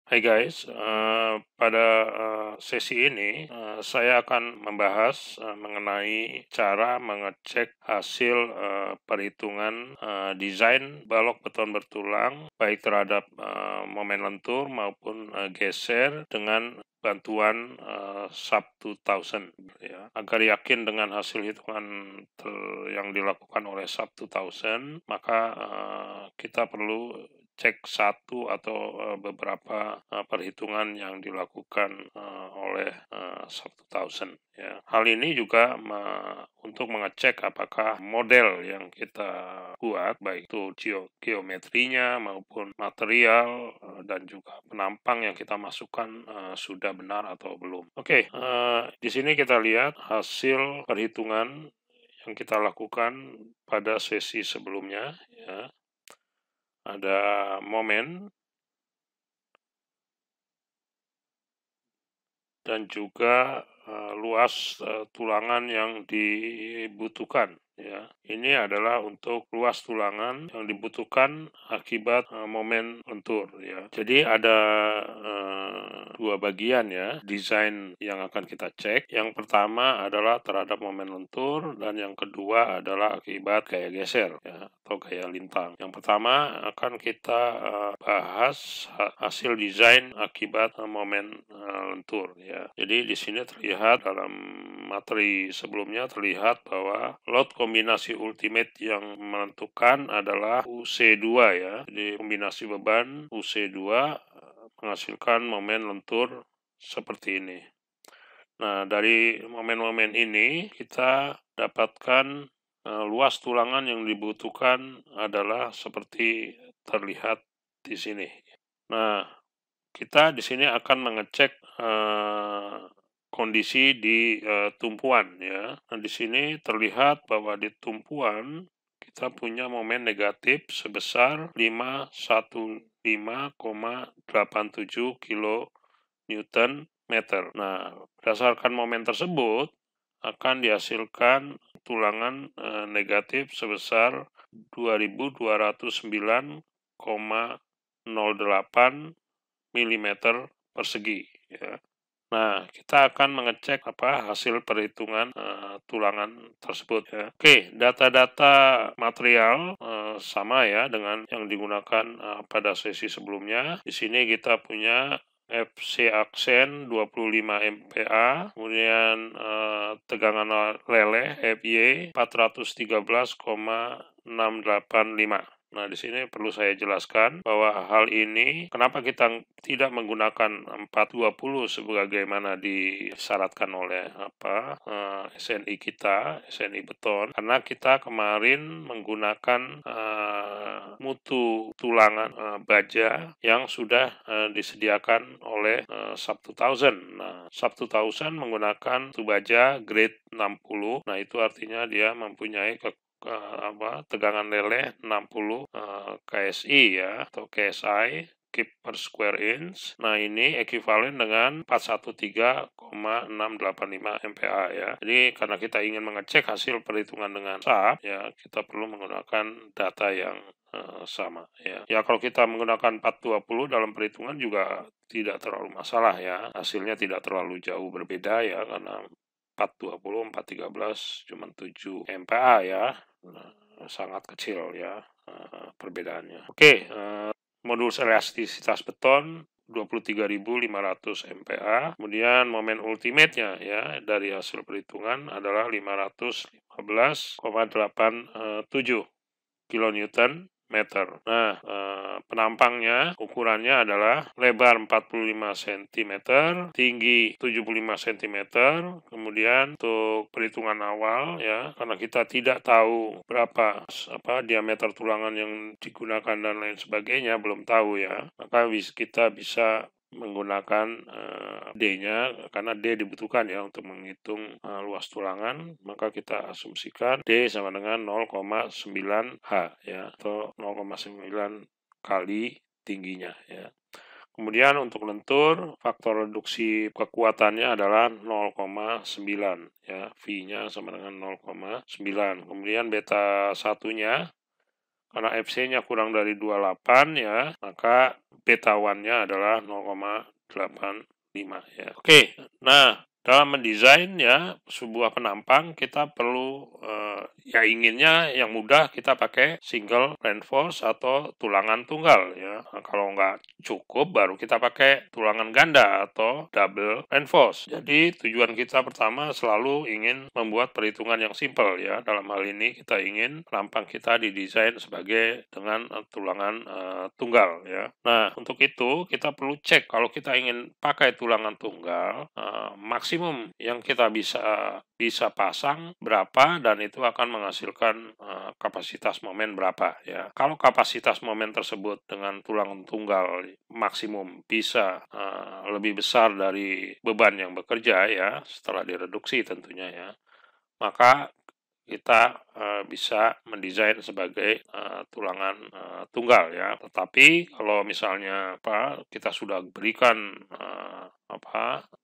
Hai guys, pada sesi ini saya akan membahas mengenai cara mengecek hasil perhitungan desain balok beton bertulang baik terhadap momen lentur maupun geser dengan bantuan SAP 2000 ya. Agar yakin dengan hasil hitungan yang dilakukan oleh SAP 2000, maka kita perlu cek satu atau beberapa perhitungan yang dilakukan oleh SAP 2000 ya. Hal ini juga untuk mengecek apakah model yang kita buat baik itu geometrinya maupun material dan juga penampang yang kita masukkan sudah benar atau belum. Oke, di sini kita lihat hasil perhitungan yang kita lakukan pada sesi sebelumnya ya. Ada momen dan juga luas tulangan yang dibutuhkan ya. Ini adalah untuk luas tulangan yang dibutuhkan akibat momen lentur ya. Jadi ada dua bagian ya desain yang akan kita cek. Yang pertama adalah terhadap momen lentur dan yang kedua adalah akibat gaya geser ya, atau gaya lintang. Yang pertama akan kita bahas hasil desain akibat momen lentur ya. Jadi di sini terlihat dalam materi sebelumnya terlihat bahwa load kombinasi ultimate yang menentukan adalah UC2 ya. Jadi kombinasi beban UC2 menghasilkan momen lentur seperti ini. Nah, dari momen-momen ini kita dapatkan luas tulangan yang dibutuhkan adalah seperti terlihat di sini. Nah, kita di sini akan mengecek kondisi di tumpuan ya. Nah, di sini terlihat bahwa di tumpuan kita punya momen negatif sebesar 515,87 kilo Newton meter. Nah, berdasarkan momen tersebut akan dihasilkan tulangan negatif sebesar 2209,08 mm persegi ya. Nah, kita akan mengecek hasil perhitungan tulangan tersebut ya. Oke, data-data material sama ya dengan yang digunakan pada sesi sebelumnya. Di sini kita punya FC aksen 25 MPa, kemudian tegangan leleh FY 413,685. Nah, di sini perlu saya jelaskan bahwa hal ini kenapa kita tidak menggunakan 420 sebagaimana disyaratkan oleh SNI kita, SNI beton, karena kita kemarin menggunakan mutu tulangan baja yang sudah disediakan oleh SAP 2000. Nah, SAP 2000 menggunakan mutu baja grade 60. Nah, itu artinya dia mempunyai tegangan leleh 60 KSI ya, atau KSI kip per square inch. Nah, ini ekivalen dengan 413,685 MPa ya. Jadi karena kita ingin mengecek hasil perhitungan dengan SAP ya, kita perlu menggunakan data yang sama ya. Ya, kalau kita menggunakan 420 dalam perhitungan juga tidak terlalu masalah ya. Hasilnya tidak terlalu jauh berbeda ya, karena 420, 413 cuma 7 MPa ya. Nah, sangat kecil ya perbedaannya. Oke, modul elastisitas beton 23.500 MPa. Kemudian momen ultimate-nya ya dari hasil perhitungan adalah 515,87 kilonewton meter. Nah, penampangnya ukurannya adalah lebar 45 cm, tinggi 75 cm. Kemudian untuk perhitungan awal ya, karena kita tidak tahu berapa diameter tulangan yang digunakan dan lain sebagainya, belum tahu ya. Maka kita bisa menggunakan D-nya, karena D dibutuhkan ya untuk menghitung luas tulangan, maka kita asumsikan D sama dengan 0,9 H ya, atau 0,9 kali tingginya ya. Kemudian untuk lentur, faktor reduksi kekuatannya adalah 0,9 ya, V-nya sama dengan 0,9. Kemudian beta satunya karena FC-nya kurang dari 28 ya, maka beta 1-nya adalah 0,85 ya. Oke, nah dalam mendesain ya sebuah penampang kita perlu ya inginnya yang mudah kita pakai single reinforce atau tulangan tunggal ya. Nah, kalau nggak cukup baru kita pakai tulangan ganda atau double reinforce. Jadi tujuan kita pertama selalu ingin membuat perhitungan yang simpel ya. Dalam hal ini kita ingin penampang kita didesain sebagai dengan tulangan tunggal ya. Nah untuk itu kita perlu cek kalau kita ingin pakai tulangan tunggal maksimum yang kita bisa pasang berapa dan itu akan menghasilkan kapasitas momen berapa ya. Kalau kapasitas momen tersebut dengan tulangan tunggal maksimum bisa lebih besar dari beban yang bekerja ya setelah direduksi tentunya ya, maka kita bisa mendesain sebagai tulangan tunggal ya. Tetapi kalau misalnya kita sudah berikan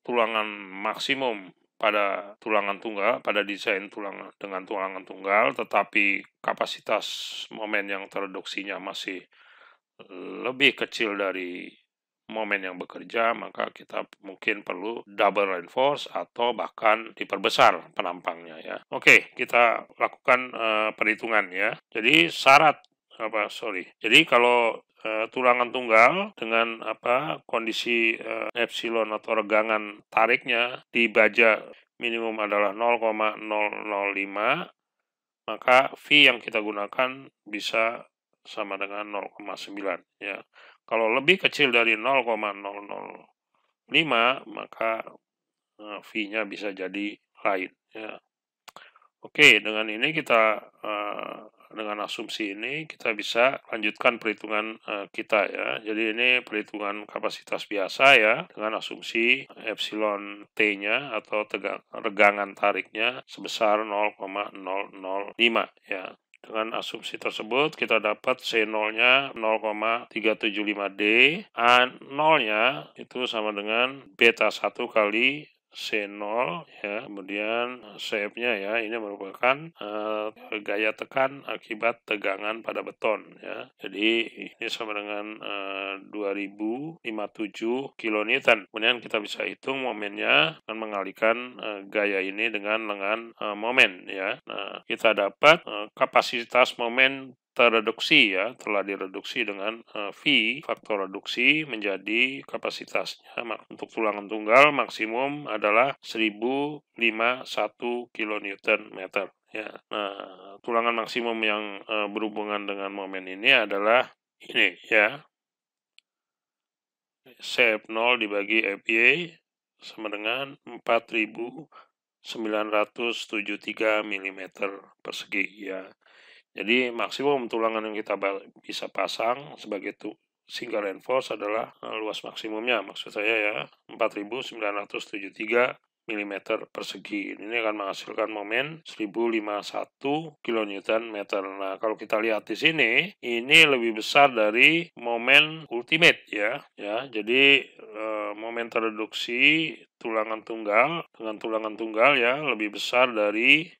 tulangan maksimum pada tulangan tunggal, pada desain tulangan dengan tulangan tunggal, tetapi kapasitas momen yang tereduksinya masih lebih kecil dari momen yang bekerja, maka kita mungkin perlu double reinforce atau bahkan diperbesar penampangnya ya. Oke, kita lakukan perhitungan ya. Jadi jadi kalau tulangan tunggal dengan kondisi epsilon atau regangan tariknya di baja minimum adalah 0,005, maka V yang kita gunakan bisa sama dengan 0,9 ya. Kalau lebih kecil dari 0,005 maka V-nya bisa jadi lain ya. Oke, dengan ini kita dengan asumsi ini kita bisa lanjutkan perhitungan kita ya. Jadi ini perhitungan kapasitas biasa ya dengan asumsi epsilon T-nya atau regangan tariknya sebesar 0,005 ya. Dengan asumsi tersebut kita dapat C0-nya 0,375D, A0-nya itu sama dengan beta 1 kali C0 ya, kemudian CF-nya ya, ini merupakan gaya tekan akibat tegangan pada beton ya. Jadi ini sama dengan 2057 kilonewton. Kemudian kita bisa hitung momennya dan mengalihkan gaya ini dengan lengan momen ya. Nah, kita dapat kapasitas momen tereduksi ya, telah direduksi dengan V, faktor reduksi menjadi kapasitasnya untuk tulangan tunggal maksimum adalah 1051 kilonewton meter ya. Nah, tulangan maksimum yang berhubungan dengan momen ini adalah ini ya. CF0 dibagi FY sama dengan 4973 mm persegi ya. Jadi maksimum tulangan yang kita bisa pasang sebagai single reinforce adalah luas maksimumnya, maksud saya ya 4973 mm persegi. Ini akan menghasilkan momen 1051 kilonewton meter. Nah, kalau kita lihat di sini, ini lebih besar dari momen ultimate ya. Jadi momen tereduksi tulangan tunggal dengan tulangan tunggal ya lebih besar dari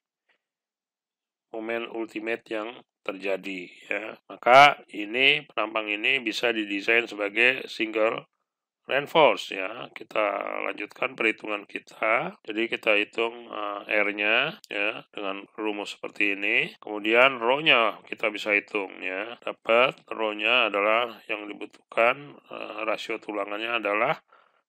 momen ultimate yang terjadi ya. Maka ini penampang ini bisa didesain sebagai single reinforce ya. Kita lanjutkan perhitungan kita. Jadi kita hitung R-nya ya dengan rumus seperti ini. Kemudian rho-nya kita bisa hitung ya. Dapat rho-nya adalah yang dibutuhkan rasio tulangannya adalah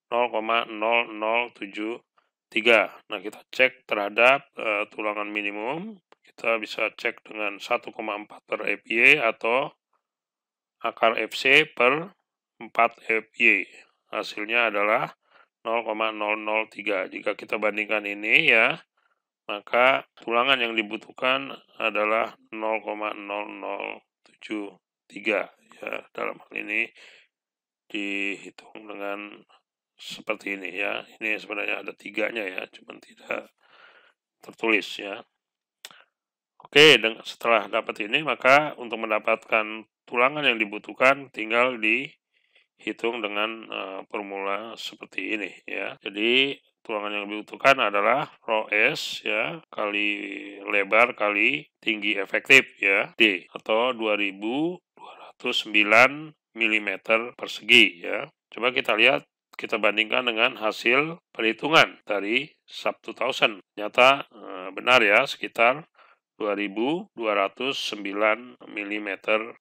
0,0073. Nah, kita cek terhadap tulangan minimum. Kita bisa cek dengan 1,4 per FY atau akar FC per 4 FY. Hasilnya adalah 0,003. Jika kita bandingkan ini ya, maka tulangan yang dibutuhkan adalah 0,0073 ya. Dalam hal ini dihitung dengan seperti ini ya. Ini sebenarnya ada 3-nya ya, cuman tidak tertulis ya. Oke, setelah dapat ini maka untuk mendapatkan tulangan yang dibutuhkan tinggal dihitung dengan formula seperti ini ya. Jadi tulangan yang dibutuhkan adalah rho S ya, kali lebar kali tinggi efektif ya, D, atau 2209 mm persegi ya. Coba kita lihat, kita bandingkan dengan hasil perhitungan dari Sub-2000. Ternyata benar ya, sekitar 2209 mm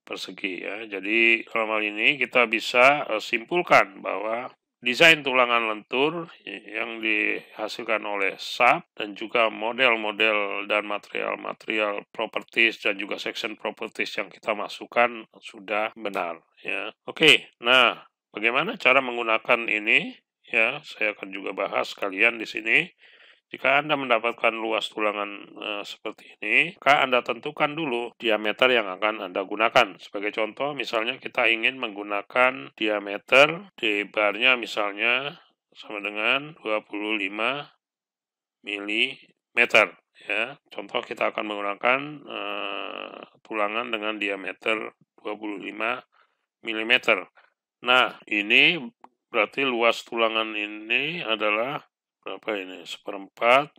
persegi ya. Jadi dalam hal ini kita bisa simpulkan bahwa desain tulangan lentur yang dihasilkan oleh SAP dan juga model-model dan material-material properties dan juga section properties yang kita masukkan sudah benar ya. Oke, nah bagaimana cara menggunakan ini? Ya, saya akan juga bahas kalian di sini. Jika Anda mendapatkan luas tulangan seperti ini, maka Anda tentukan dulu diameter yang akan Anda gunakan. Sebagai contoh, misalnya kita ingin menggunakan diameter di barnya misalnya sama dengan 25 mm. Ya, contoh kita akan menggunakan tulangan dengan diameter 25 mm. Nah, ini berarti luas tulangan ini adalah berapa ini? 1/4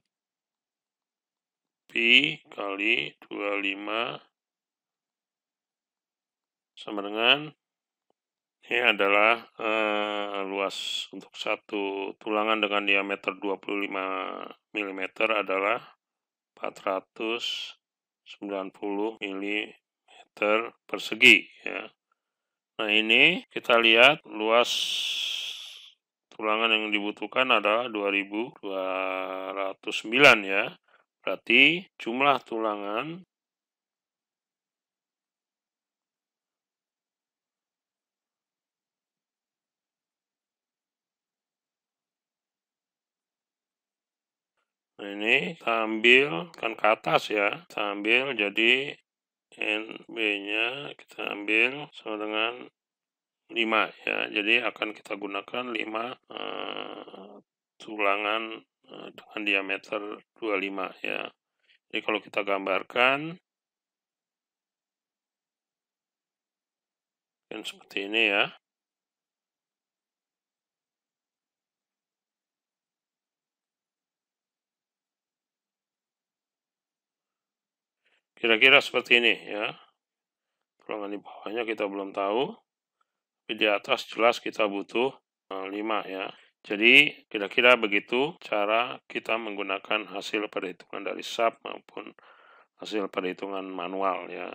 pi kali 25 sama dengan ini adalah luas untuk satu tulangan dengan diameter 25 mm adalah 490 mm persegi ya. Nah, ini kita lihat luas tulangan yang dibutuhkan adalah 2209 ya. Berarti jumlah tulangan ini kita ambil kan ke atas ya. Kita ambil jadi NB-nya kita ambil sama dengan 5 ya. Jadi akan kita gunakan 5 tulangan dengan diameter 25 ya. Jadi kalau kita gambarkan kan seperti ini ya. Kira-kira seperti ini ya. Tulangan di bawahnya kita belum tahu. Tapi di atas jelas kita butuh 5 ya. Jadi kira-kira begitu cara kita menggunakan hasil perhitungan dari SAP maupun hasil perhitungan manual ya.